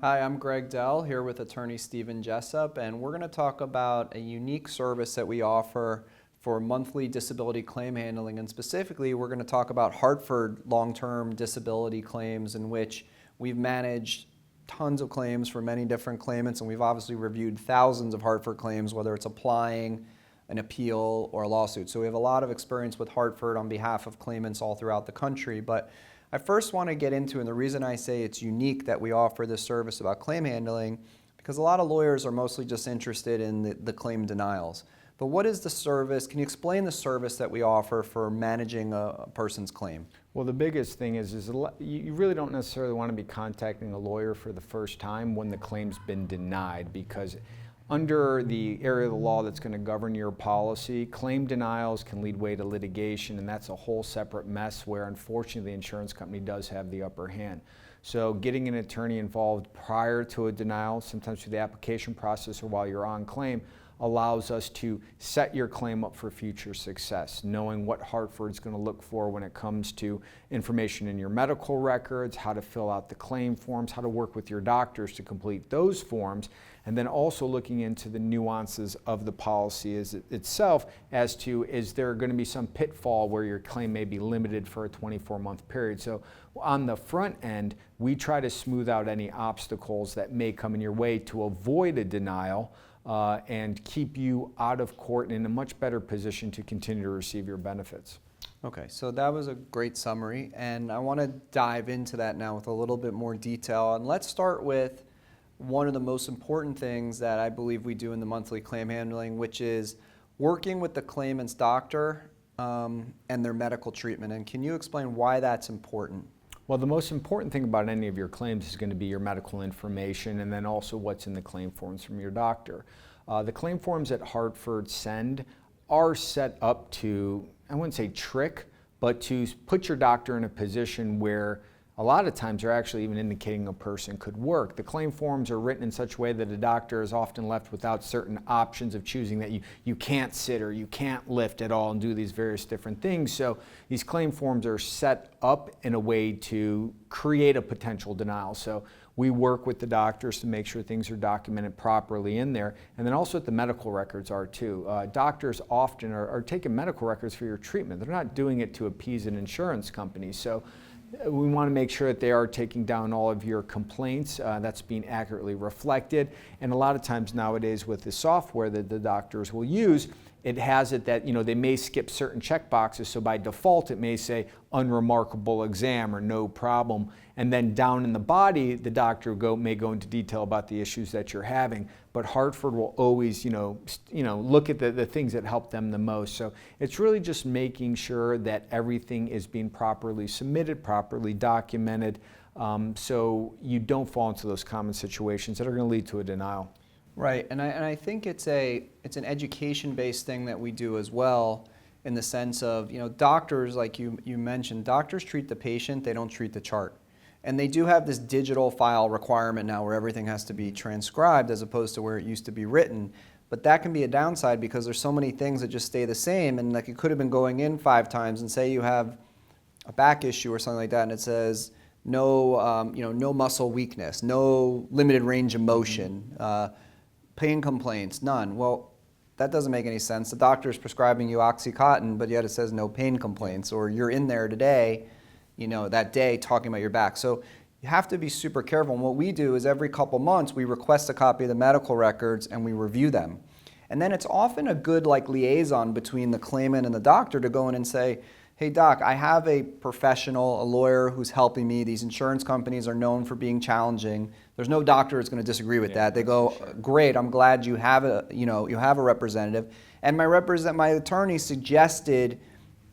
Hi, I'm Greg Dell here with attorney Jessup, and we're going to talk about a unique service that we offer for monthly disability claim handling, and specifically we're going to talk about Hartford long-term disability claims, in which we've managed tons of claims for many different claimants, and we've obviously reviewed thousands of Hartford claims, whether it's applying, an appeal, or a lawsuit. So we have a lot of experience with Hartford on behalf of claimants all throughout the country. But I first want to get into, and the reason I say it's unique that we offer this service about claim handling, because a lot of lawyers are mostly just interested in the claim denials. But what is the service? Can you explain the service that we offer for managing a person's claim? Well, the biggest thing is you really don't necessarily want to be contacting a lawyer for the first time when the claim's been denied, because under the area of the law that's going to govern your policy, claim denials can lead way to litigation, and that's a whole separate mess where unfortunately the insurance company does have the upper hand. So getting an attorney involved prior to a denial, sometimes through the application process or while you're on claim, allows us to set your claim up for future success, knowing what Hartford's going to look for when it comes to information in your medical records, how to fill out the claim forms, how to work with your doctors to complete those forms, and then also looking into the nuances of the policy itself as to, is there going to be some pitfall where your claim may be limited for a 24-month period. So on the front end, we try to smooth out any obstacles that may come in your way to avoid a denial, and keep you out of court and in a much better position to continue to receive your benefits. Okay, so that was a great summary, and I want to dive into that now with a little bit more detail. And let's start with one of the most important things that I believe we do in the monthly claim handling, which is working with the claimant's doctor and their medical treatment. And can you explain why that's important? Well, the most important thing about any of your claims is going to be your medical information, and then also what's in the claim forms from your doctor. The claim forms that Hartford send are set up to, I wouldn't say trick, but to put your doctor in a position where a lot of times they're actually even indicating a person could work. The claim forms are written in such a way that a doctor is often left without certain options of choosing that you can't sit or you can't lift at all and do these various different things. So these claim forms are set up in a way to create a potential denial. So we work with the doctors to make sure things are documented properly in there, and then also what the medical records are too. Doctors often are taking medical records for your treatment. They're not doing it to appease an insurance company. So we want to make sure that they are taking down all of your complaints, that's being accurately reflected. And a lot of times nowadays with the software that the doctors will use, it has it that they may skip certain check boxes, so by default it may say unremarkable exam or no problem, and then down in the body the doctor may go into detail about the issues that you're having. But Hartford will always look at the things that help them the most. So it's really just making sure that everything is being properly submitted, properly documented, so you don't fall into those common situations that are going to lead to a denial. Right, and I think it's an education-based thing that we do as well, in the sense of, doctors, like you mentioned, doctors treat the patient, they don't treat the chart. And they do have this digital file requirement now where everything has to be transcribed as opposed to where it used to be written. But that can be a downside because there's so many things that just stay the same, and like it could have been going in 5 times, and say you have a back issue or something like that, and it says no, no muscle weakness, no limited range of motion, pain complaints, none. Well, that doesn't make any sense. The doctor is prescribing you Oxycontin, but yet it says no pain complaints, or you're in there today, that day talking about your back. So you have to be super careful. And what we do is every couple months we request a copy of the medical records and we review them. And then it's often a good liaison between the claimant and the doctor to go in and say, hey doc, I have a professional, a lawyer who's helping me. These insurance companies are known for being challenging. There's no doctor that's going to disagree with that. They go, great, I'm glad you have you have a representative. And my attorney suggested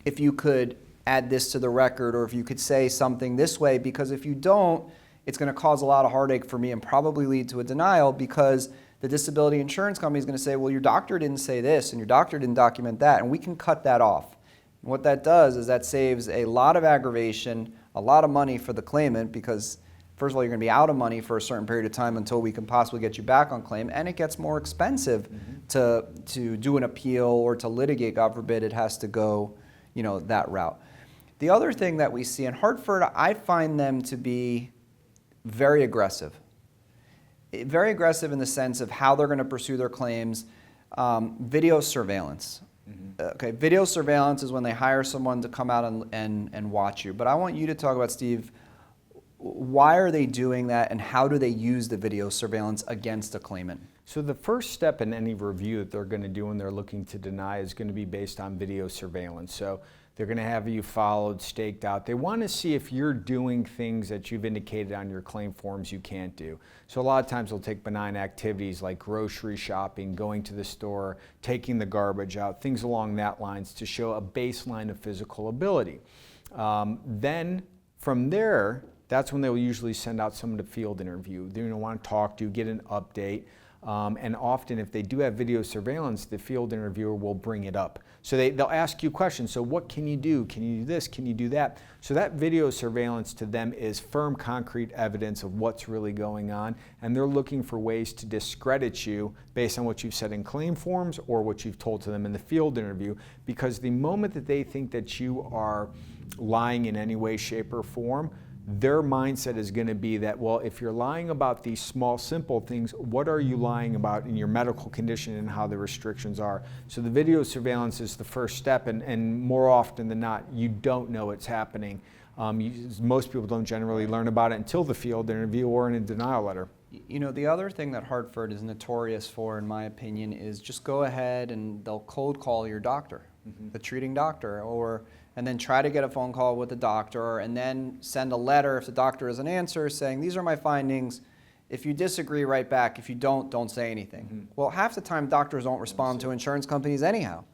if you could add this to the record, or if you could say something this way, because if you don't, it's going to cause a lot of heartache for me and probably lead to a denial, because the disability insurance company is going to say, well, your doctor didn't say this and your doctor didn't document that, and we can cut that off. And what that does is that saves a lot of aggravation, a lot of money for the claimant, because first of all, you're going to be out of money for a certain period of time until we can possibly get you back on claim, and it gets more expensive to do an appeal or to litigate. God forbid it has to go that route. The other thing that we see in Hartford, I find them to be very aggressive. very aggressive in the sense of how they're going to pursue their claims. Video surveillance. Okay, video surveillance is when they hire someone to come out and watch you. But I want you to talk about, Steve, why are they doing that and how do they use the video surveillance against a claimant? So the first step in any review that they're going to do when they're looking to deny is going to be based on video surveillance. So they're going to have you followed, staked out. They want to see if you're doing things that you've indicated on your claim forms you can't do. So a lot of times they'll take benign activities like grocery shopping, going to the store, taking the garbage out, things along that lines to show a baseline of physical ability. Then from there, that's when they'll usually send out someone to field interview. They're going to want to talk to you, get an update. And often if they do have video surveillance, the field interviewer will bring it up. So they'll ask you questions. So what can you do? Can you do this? Can you do that? So that video surveillance to them is firm, concrete evidence of what's really going on. And they're looking for ways to discredit you based on what you've said in claim forms or what you've told to them in the field interview. Because the moment that they think that you are lying in any way, shape, or form, their mindset is going to be that, well, if you're lying about these small, simple things, what are you lying about in your medical condition and how the restrictions are? So the video surveillance is the first step, and more often than not, you don't know it's happening. Most people don't generally learn about it until the field interview or in a denial letter. You know, the other thing that Hartford is notorious for, in my opinion, is just go ahead and they'll cold call your doctor, the treating doctor, and then try to get a phone call with the doctor and then send a letter if the doctor doesn't answer saying, these are my findings. If you disagree, write back. If you don't say anything. Well, half the time doctors don't respond to insurance companies anyhow.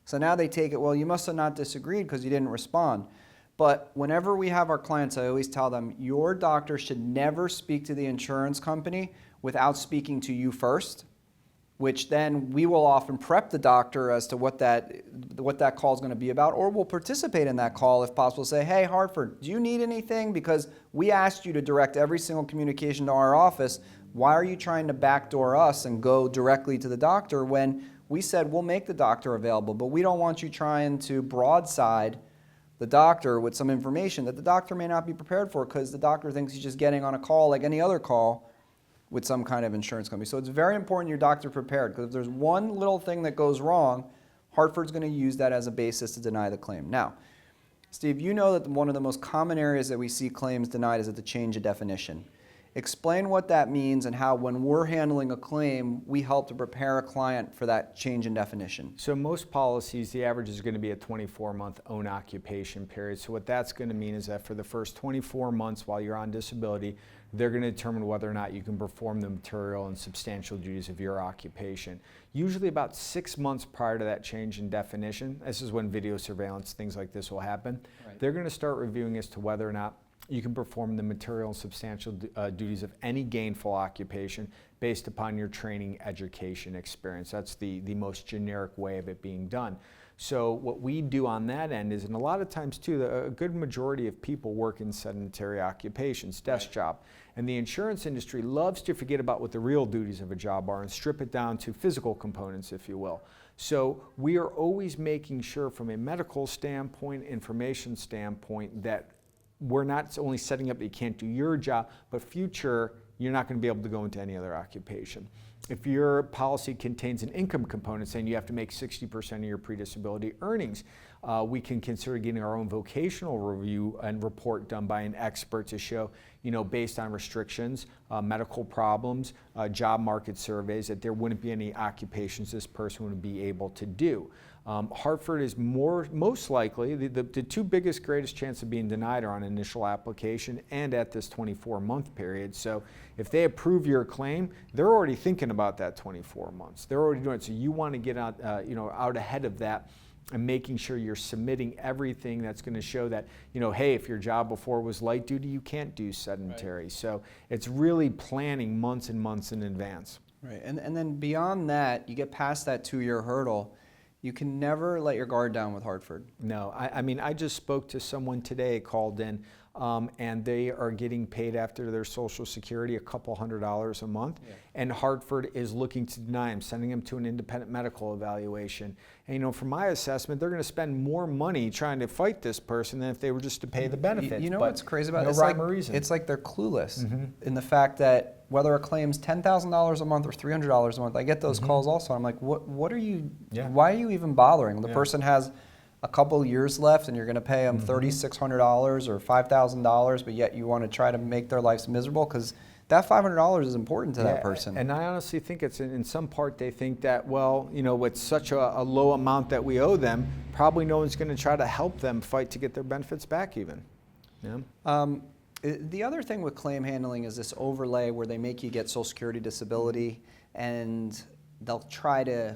So now they take it, well, you must have not disagreed because you didn't respond. But whenever we have our clients, I always tell them, your doctor should never speak to the insurance company without speaking to you first, which then we will often prep the doctor as to what that call is going to be about, or we'll participate in that call if possible. Say, hey, Hartford, do you need anything? Because we asked you to direct every single communication to our office. Why are you trying to backdoor us and go directly to the doctor when we said we'll make the doctor available, but we don't want you trying to broadside the doctor with some information that the doctor may not be prepared for because the doctor thinks he's just getting on a call like any other call with some kind of insurance company. So it's very important your doctor prepared, because if there's one little thing that goes wrong, Hartford's going to use that as a basis to deny the claim. Now, Steve, you know that one of the most common areas that we see claims denied is at the change of definition. Explain what that means and how, when we're handling a claim, we help to prepare a client for that change in definition. So most policies, the average is going to be a 24-month own occupation period. So what that's going to mean is that for the first 24 months while you're on disability, they're going to determine whether or not you can perform the material and substantial duties of your occupation. Usually about 6 months prior to that change in definition, this is when video surveillance, things like this will happen, they're going to start reviewing as to whether or not you can perform the material and substantial duties of any gainful occupation based upon your training, education, experience. That's the most generic way of it being done. So what we do on that end is, and a lot of times too, a good majority of people work in sedentary occupations, desk job. And the insurance industry loves to forget about what the real duties of a job are and strip it down to physical components, if you will. So we are always making sure from a medical standpoint, information standpoint, that we're not only setting up that you can't do your job, but future, you're not going to be able to go into any other occupation. If your policy contains an income component saying you have to make 60% of your pre-disability earnings, we can consider getting our own vocational review and report done by an expert to show, based on restrictions, medical problems, job market surveys, that there wouldn't be any occupations this person would be able to do. Hartford is most likely, the two biggest, greatest chance of being denied are on initial application and at this 24-month period. So if they approve your claim, they're already thinking about that 24 months. They're already doing it. So you want to get out, out ahead of that and making sure you're submitting everything that's going to show that, hey, if your job before was light duty, you can't do sedentary. Right. So it's really planning months and months in advance. Right, and then beyond that, you get past that 2-year hurdle. You can never let your guard down with Hartford. No, I mean, I just spoke to someone today, called in. and they are getting paid after their Social Security a couple $100 a month, and Hartford is looking to deny them, sending them to an independent medical evaluation. And you know, from my assessment, they're going to spend more money trying to fight this person than if they were just to pay the benefits. You know But what's crazy about it? no rhyme or reason. It's like they're clueless in the fact that whether a claim's $10,000 a month or $300 a month, I get those calls also. I'm like, what are you, why are you even bothering? The person has a couple years left and you're going to pay them $3,600 or $5,000, but yet you want to try to make their lives miserable because that $500 is important to that person. And I honestly think it's in some part they think that, well, you know, with such a low amount that we owe them, probably no one's going to try to help them fight to get their benefits back even. The other thing with claim handling is this overlay where they make you get Social Security disability, and they'll try to,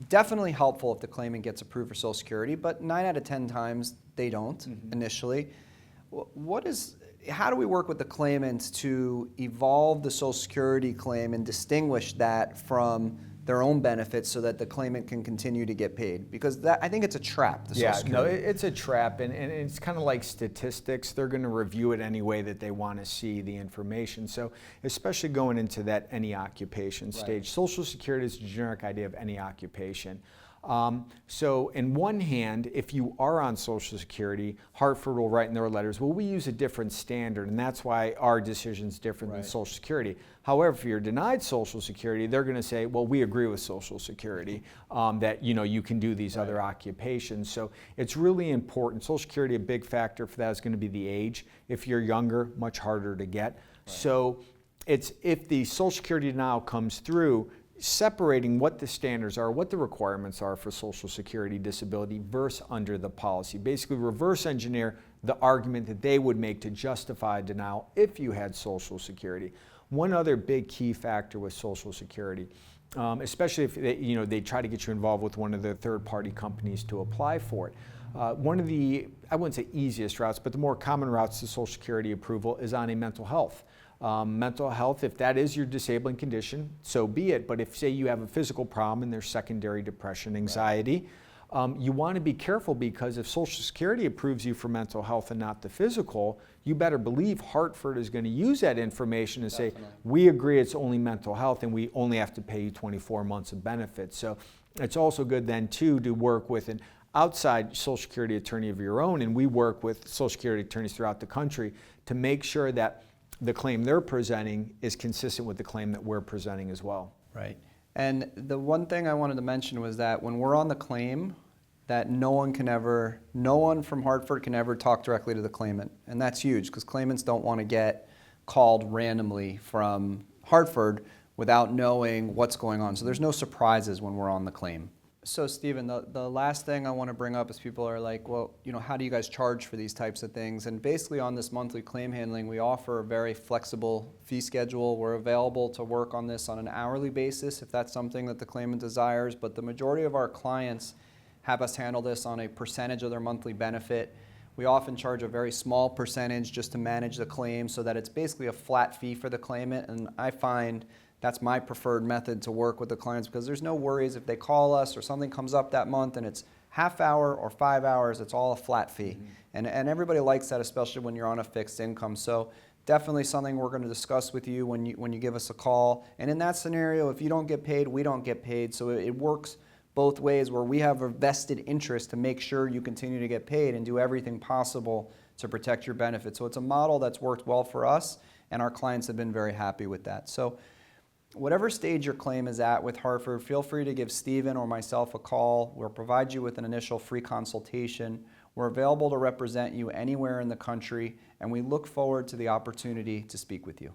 definitely helpful if the claimant gets approved for Social Security, but 9 out of 10 times they don't initially. How do we work with the claimants to evolve the Social Security claim and distinguish that from their own benefits so that the claimant can continue to get paid? Because I think it's a trap, the Social Security. It's a trap, and it's kind of like statistics. They're going to review it any way that they want to see the information. So especially going into that any occupation stage. Social Security is a generic idea of any occupation. So in one hand, if you are on Social Security, Hartford will write in their letters, well, we use a different standard, and that's why our decision's different than Social Security. However, if you're denied Social Security, they're going to say, well, we agree with Social Security that, you know, you can do these other occupations. So it's really important. Social Security, a big factor for that is going to be the age. If you're younger, much harder to get. So it's, if the Social Security denial comes through, separating what the standards are, what the requirements are for Social Security disability versus under the policy. Basically reverse engineer the argument that they would make to justify denial if you had Social Security. One other big key factor with Social Security, especially if they try to get you involved with one of the third-party companies to apply for it. One of the, I wouldn't say easiest routes, but the more common routes to Social Security approval is on a mental health. Mental health, if that is your disabling condition, so be it. But if, say, you have a physical problem and there's secondary depression, anxiety, you want to be careful, because if Social Security approves you for mental health and not the physical, you better believe Hartford is going to use that information and say, we agree it's only mental health and we only have to pay you 24 months of benefits. So it's also good then, too, to work with an outside Social Security attorney of your own, and we work with Social Security attorneys throughout the country to make sure that the claim they're presenting is consistent with the claim that we're presenting as well. Right. And the one thing I wanted to mention was that when we're on the claim, that no one from Hartford can ever talk directly to the claimant. And that's huge, because claimants don't want to get called randomly from Hartford without knowing what's going on. So there's no surprises when we're on the claim. So Stephen, the last thing I want to bring up is people are like, well, you know, how do you guys charge for these types of things? And basically on this monthly claim handling, we offer a very flexible fee schedule. We're available to work on this on an hourly basis if that's something that the claimant desires, but the majority of our clients have us handle this on a percentage of their monthly benefit. We often charge a very small percentage just to manage the claim so that it's basically a flat fee for the claimant, and I find that's my preferred method to work with the clients, because there's no worries if they call us or something comes up that month and it's half hour or 5 hours, it's all a flat fee. And everybody likes that, especially when you're on a fixed income. So definitely something we're going to discuss with you when you give us a call. And in that scenario, if you don't get paid, we don't get paid. So it works both ways, where we have a vested interest to make sure you continue to get paid and do everything possible to protect your benefits. So it's a model that's worked well for us, and our clients have been very happy with that. So whatever stage your claim is at with Hartford, feel free to give Stephen or myself a call. We'll provide you with an initial free consultation. We're available to represent you anywhere in the country, and we look forward to the opportunity to speak with you.